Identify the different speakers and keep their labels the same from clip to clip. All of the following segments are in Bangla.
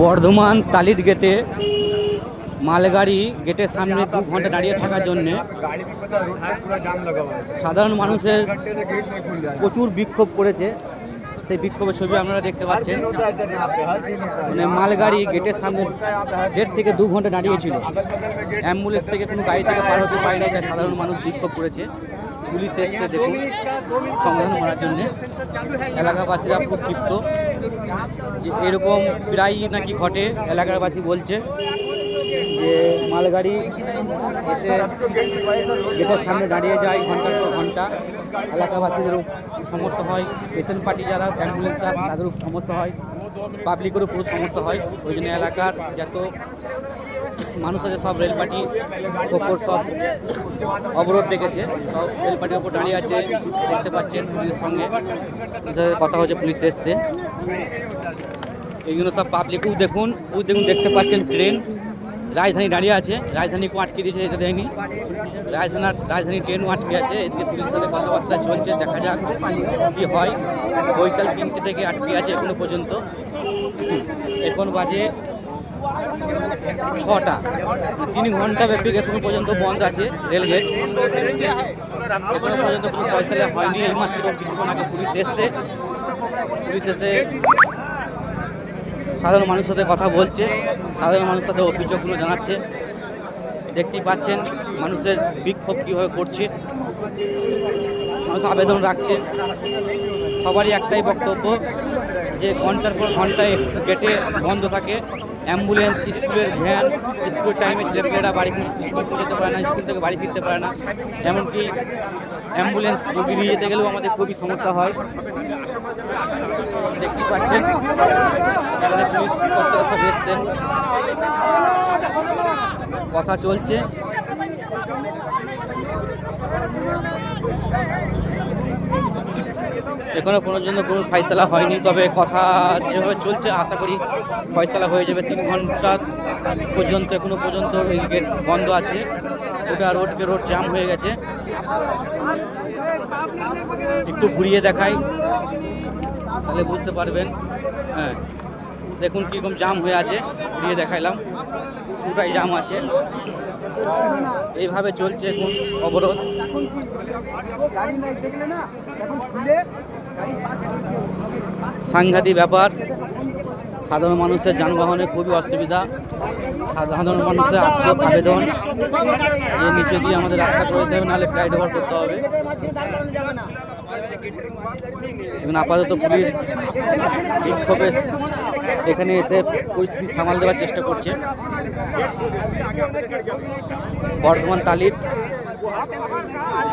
Speaker 1: বর্ধমান তালির গেটে মালগাড়ি গেটের সামনে 2 ঘন্টা দাঁড়িয়ে থাকার জন্যে সাধারণ মানুষের প্রচুর বিক্ষোভ করেছে। সেই বিক্ষোভের ছবি আপনারা দেখতে পাচ্ছেন। মানে মালগাড়ি গেটের সামনে 1.5 থেকে 2 ঘন্টা দাঁড়িয়েছিল। অ্যাম্বুলেন্স থেকে কোনো গাড়ি থেকে পার হতে পারে না, তাই সাধারণ মানুষ বিক্ষোভ করেছে। পুলিশ এসছে দেখুন সমাধান করার জন্যে। এলাকাবাসীরা খুব ক্ষিপ্ত যে এরকম প্রায়ই নাকি ঘটে। এলাকাবাসী বলছে যে মালগাড়ি এসে গেটের সামনে দাঁড়িয়ে যায় ঘন্টার পর ঘন্টা। এলাকাবাসীদেরও সমস্যা হয়, পেশেন্ট পার্টি যারা অ্যাম্বুলেন্স আসে তাদেরও সমস্যা হয়, পাবলিকেরও পুরো সমস্যা হয়। ওই জন্য এলাকার যত মানুষ আছে সব রেলপার্টি ওপর সব অবরোধ ডেকেছে, সব রেলপার্টির ওপর দাঁড়িয়ে আছে। দেখতে পাচ্ছেন পুলিশের সঙ্গে কথা হচ্ছে, পুলিশ এসছে। এইগুলো সব পাবলিকও দেখুন দেখতে পাচ্ছেন ট্রেন রাজধানী দাঁড়িয়ে আছে। রাজধানীকেও আটকে দিয়েছে, এটা দেয়নি। রাজধানী ট্রেনও আটকে আছে। এদিকে পুলিশের সাথে কথাবার্তা চলছে, দেখা যাক কী হয়। বৈকাল 3টে থেকে আটকে আছে এখনো পর্যন্ত। এখন বাজে 6টা, 3 ঘন্টা ব্যাপী এখনো পর্যন্ত বন্ধ আছে রেলগেট। এখনো পর্যন্ত কোনো ফয়সালা হয়নি। এইমাত্র কিছুক্ষণ আগে পুলিশ এসছে। পুলিশ এসে সাধারণ মানুষের সাথে কথা বলছে, সাধারণ মানুষ তাদের অভিযোগগুলো জানাচ্ছে। দেখতেই পাচ্ছেন মানুষের বিক্ষোভ কীভাবে করছে, মানুষ আবেদন রাখছে। সবারই একটাই বক্তব্য যে ঘন্টার পর ঘন্টায় গেটে বন্ধ থাকে। অ্যাম্বুলেন্স, স্কুলের ভ্যান, স্কুল টাইমে ছেলেপেলেরা বাড়ি স্কুল যেতে পারে না, স্কুল থেকে বাড়ি ফিরতে পারে না। এমনকি অ্যাম্বুলেন্স রোগী নিয়ে যেতে গেলেও আমাদের খুবই সমস্যা হয়। দেখতে পাচ্ছেন পুলিশ কর্তারা সব এসছেন, কথা চলছে। এখনো পর্যন্ত কোনো ফয়সালা হয়নি, তবে কথা যেভাবে চলছে আশা করি ফয়সালা হয়ে যাবে। 3 ঘন্টা পর্যন্ত এখনো পর্যন্ত এই গেট বন্ধ আছে। গোটা রোড জ্যাম হয়ে গেছে। একটু ঘুরিয়ে দেখাই তাহলে বুঝতে পারবেন। হ্যাঁ, দেখুন কীরকম জাম হয়ে আছে, ঘুরিয়ে দেখাইলাম। পুরোটাই জাম আছে। এইভাবে চলছে এখন অবরোধ। সাংঘাতিক ব্যাপার। সাধারণ মানুষের যানবাহনে খুবই অসুবিধা। সাধারণ মানুষের আবেদন যে নিচে দিয়ে আমাদের রাস্তা করে দিতে হবে, নাহলে ফ্লাইওভার করতে হবে। এখন আপাতত পুলিশ বিক্ষোভে এখানে এসে পরিস্থিতি সামাল দেওয়ার চেষ্টা করছে। বর্ধমান তালির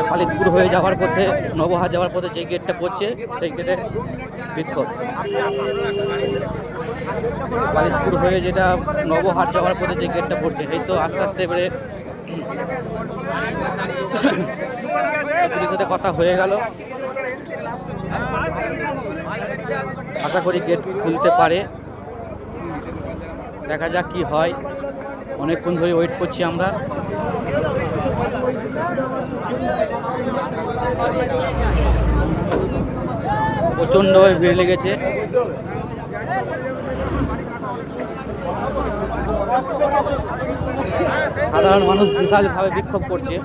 Speaker 1: পালিতপুর হয়ে যাওয়ার পথে, নবহাট যাওয়ার পথে যে গেটটা পড়ছে সেই গেটের বিক্ষোভ। পালিতপুর হয়ে যেটা নবহাট যাওয়ার পথে যে গেটটা পড়ছে, এই তো আস্তে আস্তে এবারে পুলিশের সাথে কথা হয়ে গেল। আশা করি গেট খুলতে পারে, দেখা যাক কি হয়। অনেকক্ষণ ধরে ওয়েট করছি আমরা। প্রচণ্ডভাবে ভিড় লেগেছে। সাধারণ মানুষ বিশালভাবে বিক্ষোভ করছে।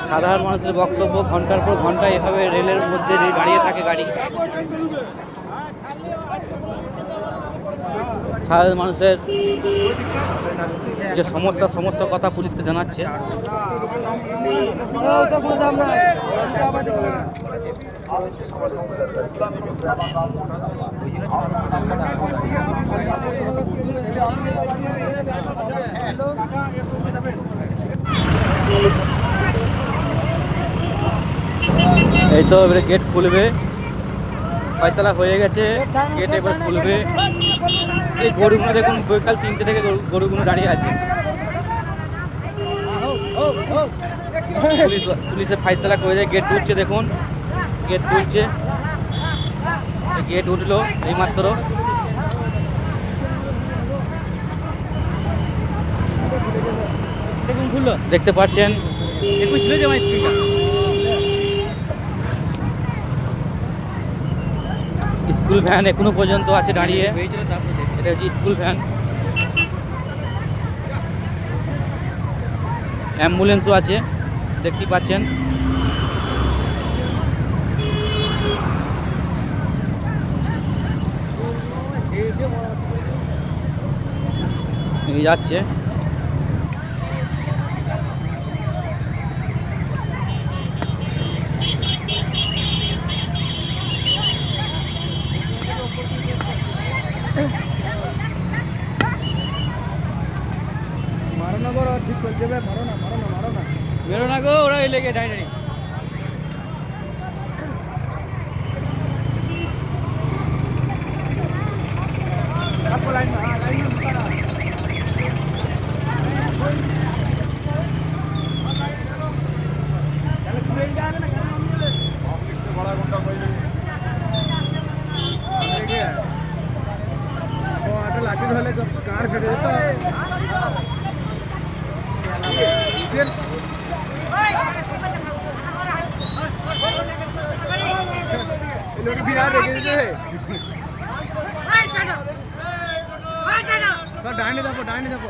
Speaker 1: সাধারণ মানুষের বক্তব্য ঘন্টার পর ঘন্টা এভাবে রেলের মধ্যে দাঁড়িয়ে থাকে গাড়ি। সাধারণ মানুষের যে সমস্যার কথা পুলিশকে জানাচ্ছে। এই তো এবারে গেট খুলবে, ফয়সালা হয়ে গেছে। গেট এবার খুলবে। এই গরুগুলো দেখুন, বৈকাল 3টে থেকে গরুগুলো দাঁড়িয়ে আছে। পুলিশে ফয়সালা করে দেয়। গেট উঠছে, দেখুন গেট তুলছে। গেট উঠলো এইমাত্র। দেখতে পাচ্ছেন। স্কুল ভ্যান এখনো পর্যন্ত আছে দাঁড়িয়ে, এটা হচ্ছে স্কুল ভ্যান। অ্যাম্বুলেন্সও আছে দেখতে পাচ্ছেন। এই যাচ্ছে।
Speaker 2: মারো না গো, ঠিক করে দেবে, মারো না, মারো না, মারো না।
Speaker 1: বেরো না গো, ওরা লেগে ডাইনি।
Speaker 2: आपको लाइन में, हाँ लाइन में रुका रहा। चलो पूरे ही जाने ना, करना नहीं है। पब्लिक से बड़ा गुंडा कोई नहीं। देखिए, वो आटे लाठी धोले तो कार खड़े देता है। फिर ये लोग बिहार देखे थे। डाइने दबो, डाइने दबो।